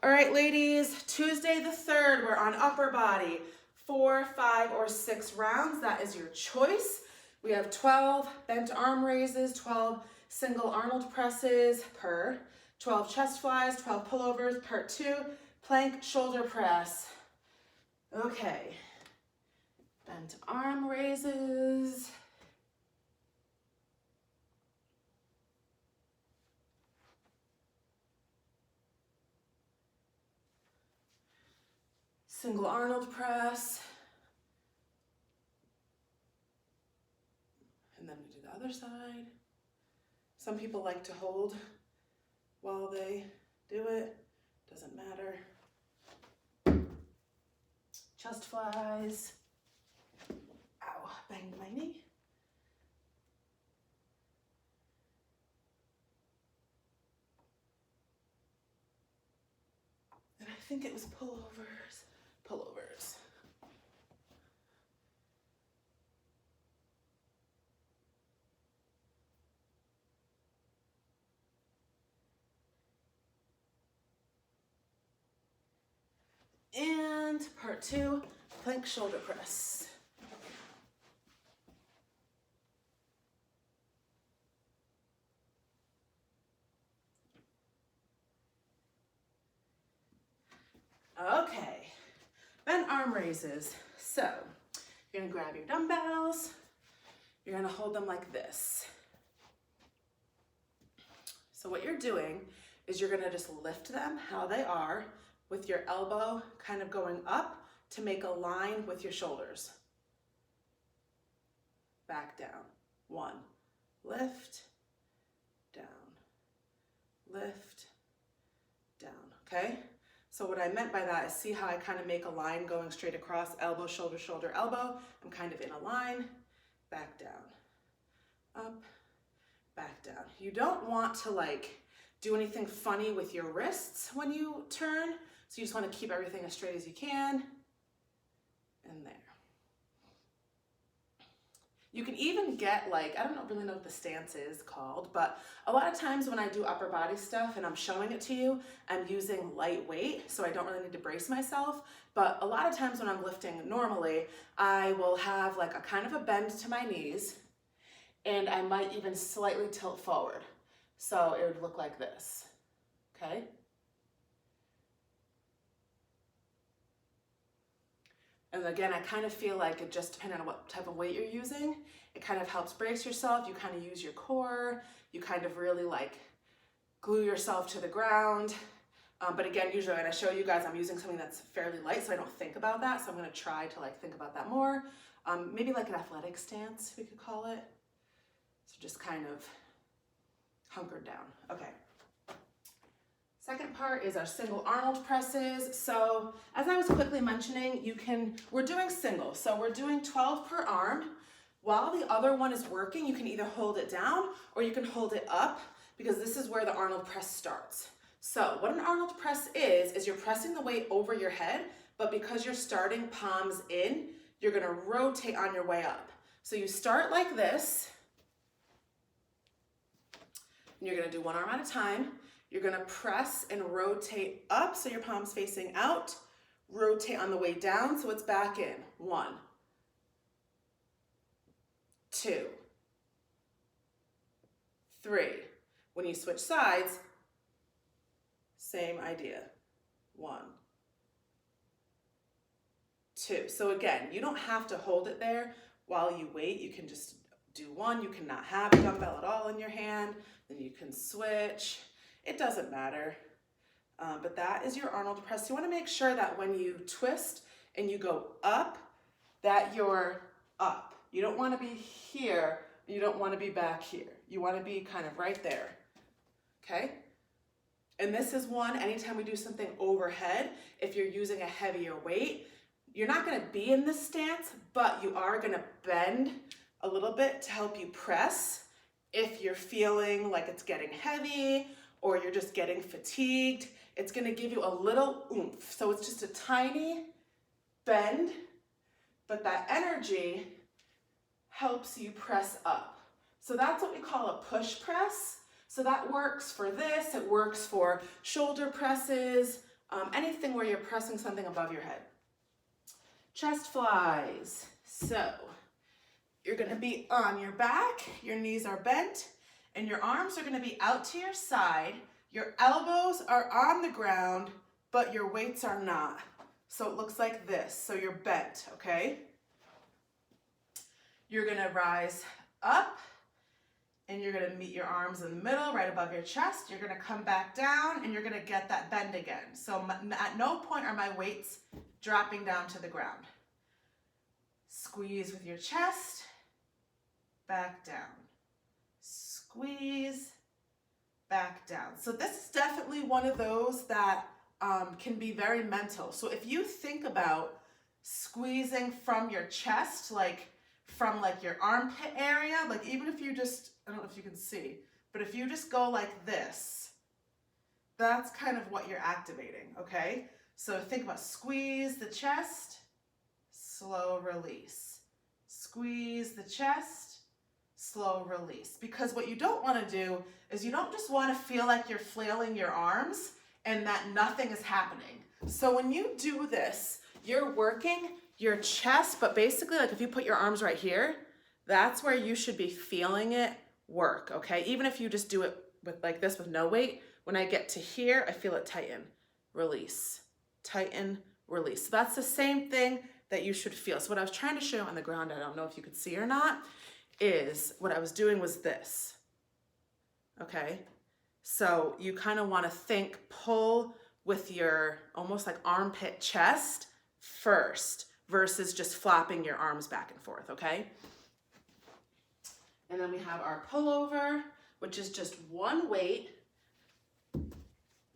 All right, ladies, Tuesday the 3rd, we're on upper body. 4, 5, or 6 rounds, that is your choice. We have 12 bent arm raises, 12 single Arnold presses per, 12 chest flies, 12 pullovers, part 2, plank shoulder press. Okay, bent arm raises. Single Arnold press. And then we do the other side. Some people like to hold while they do it. Doesn't matter. Chest flies. Ow, banged my knee. And I think it was pullovers. Pullovers. And part 2, plank shoulder press. Okay, bent arm raises. So you're gonna grab your dumbbells, you're gonna hold them like this. So what you're doing is you're gonna just lift them how they are with your elbow kind of going up to make a line with your shoulders. Back down. 1, lift, down, lift, down, okay? So what I meant by that is see how I kind of make a line going straight across, elbow, shoulder, shoulder, elbow. I'm kind of in a line, back down, up, back down. You don't want to like do anything funny with your wrists when you turn. So you just want to keep everything as straight as you can. And there. You can even get like, I don't really know what the stance is called, but a lot of times when I do upper body stuff and I'm showing it to you, I'm using light weight, so I don't really need to brace myself. But a lot of times when I'm lifting normally, I will have like a kind of a bend to my knees, and I might even slightly tilt forward. So it would look like this, okay? And again, I kind of feel like it just depending on what type of weight you're using, it kind of helps brace yourself. You kind of use your core. You kind of really like glue yourself to the ground. But again, usually when I show you guys, I'm using something that's fairly light, so I don't think about that. So I'm gonna try to like think about that more. Maybe like an athletic stance, we could call it. So just kind of hunkered down. Okay. Second part is our single Arnold presses. So as I was quickly mentioning, we're doing single. So we're doing 12 per arm. While the other one is working, you can either hold it down or you can hold it up, because this is where the Arnold press starts. So what an Arnold press is you're pressing the weight over your head, but because you're starting palms in, you're gonna rotate on your way up. So you start like this, and you're gonna do one arm at a time. You're gonna press and rotate up so your palm's facing out. Rotate on the way down so it's back in. 1, 2, 3. When you switch sides, same idea. 1, 2. So again, you don't have to hold it there while you wait. You can just do one. You cannot have a dumbbell at all in your hand. Then you can switch. It doesn't matter, but that is your Arnold press. You want to make sure that when you twist and you go up, that you're up. You don't want to be here, you don't want to be back here. You want to be kind of right there, okay? And this is one, anytime we do something overhead, if you're using a heavier weight, you're not going to be in this stance, but you are going to bend a little bit to help you press if you're feeling like it's getting heavy, or you're just getting fatigued. It's gonna give you a little oomph. So it's just a tiny bend, but that energy helps you press up. So that's what we call a push press. So that works for this, it works for shoulder presses, anything where you're pressing something above your head. Chest flies. So you're gonna be on your back, your knees are bent, and your arms are gonna be out to your side. Your elbows are on the ground, but your weights are not. So it looks like this, so you're bent, okay? You're gonna rise up, and you're gonna meet your arms in the middle, right above your chest. You're gonna come back down, and you're gonna get that bend again. So at no point are my weights dropping down to the ground. Squeeze with your chest, back down. Squeeze, back down. So this is definitely one of those that can be very mental. So if you think about squeezing from your chest, like from like your armpit area, like even if you just, I don't know if you can see, but if you just go like this, that's kind of what you're activating, okay? So think about squeeze the chest, slow release. Squeeze the chest, slow release. Because what you don't want to do is you don't just want to feel like you're flailing your arms and that nothing is happening. So when you do this, you're working your chest, but basically like if you put your arms right here, that's where you should be feeling it work, okay? Even if you just do it with like this with no weight, when I get to here, I feel it tighten, release, tighten, release. So that's the same thing that you should feel. So what I was trying to show on the ground, I don't know if you could see or not, is what I was doing was this, okay? So you kind of want to think, pull with your almost like armpit chest first versus just flopping your arms back and forth, okay? And then we have our pullover, which is just one weight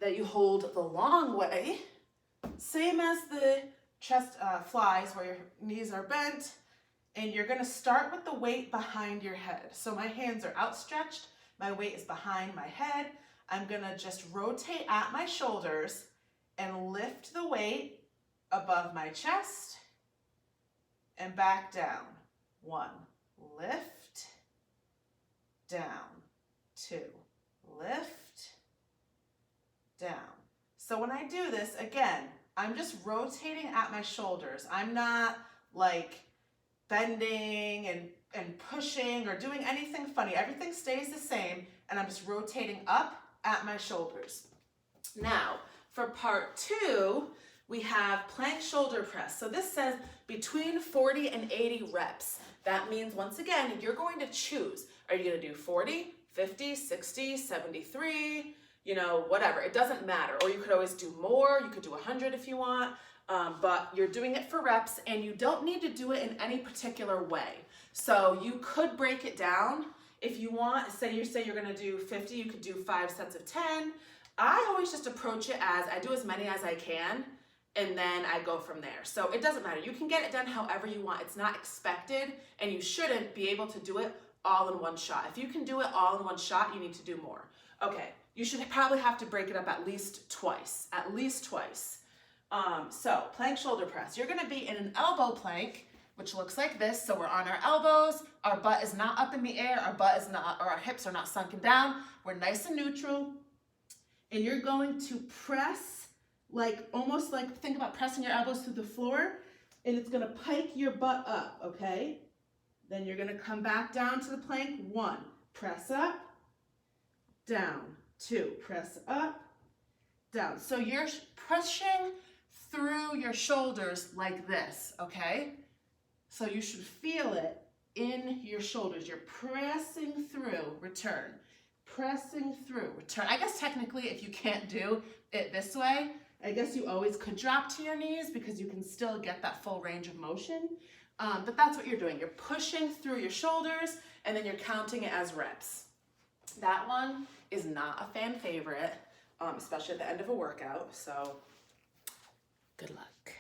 that you hold the long way, same as the chest flies where your knees are bent, and you're gonna start with the weight behind your head. So my hands are outstretched, my weight is behind my head. I'm gonna just rotate at my shoulders and lift the weight above my chest and back down. 1, lift, down. 2, lift, down. So when I do this, again, I'm just rotating at my shoulders. I'm not like bending and pushing or doing anything funny. Everything stays the same, and I'm just rotating up at my shoulders. Now, for part 2, we have plank shoulder press. So this says between 40 and 80 reps. That means, once again, you're going to choose. Are you gonna do 40, 50, 60, 73, you know, whatever, it doesn't matter. Or you could always do more, you could do 100 if you want, but you're doing it for reps, and you don't need to do it in any particular way. So you could break it down if you want. Say you're gonna do 50, you could do 5 sets of 10. I always just approach it as I do as many as I can, and then I go from there. So it doesn't matter. You can get it done however you want. It's not expected, and you shouldn't be able to do it all in one shot. If you can do it all in one shot, you need to do more. Okay, you should probably have to break it up at least twice, So plank shoulder press, you're gonna be in an elbow plank, which looks like this. So we're on our elbows, our butt is not up in the air, our hips are not sunken down. We're nice and neutral. And you're going to press, like almost like, think about pressing your elbows through the floor, and it's gonna pike your butt up, okay? Then you're gonna come back down to the plank. 1, press up, down. 2, press up, down. So you're pushing through your shoulders like this, okay? So you should feel it in your shoulders. You're pressing through, return. Pressing through, return. I guess technically if you can't do it this way, I guess you always could drop to your knees because you can still get that full range of motion. But that's what you're doing. You're pushing through your shoulders, and then you're counting it as reps. That one is not a fan favorite, especially at the end of a workout, so good luck.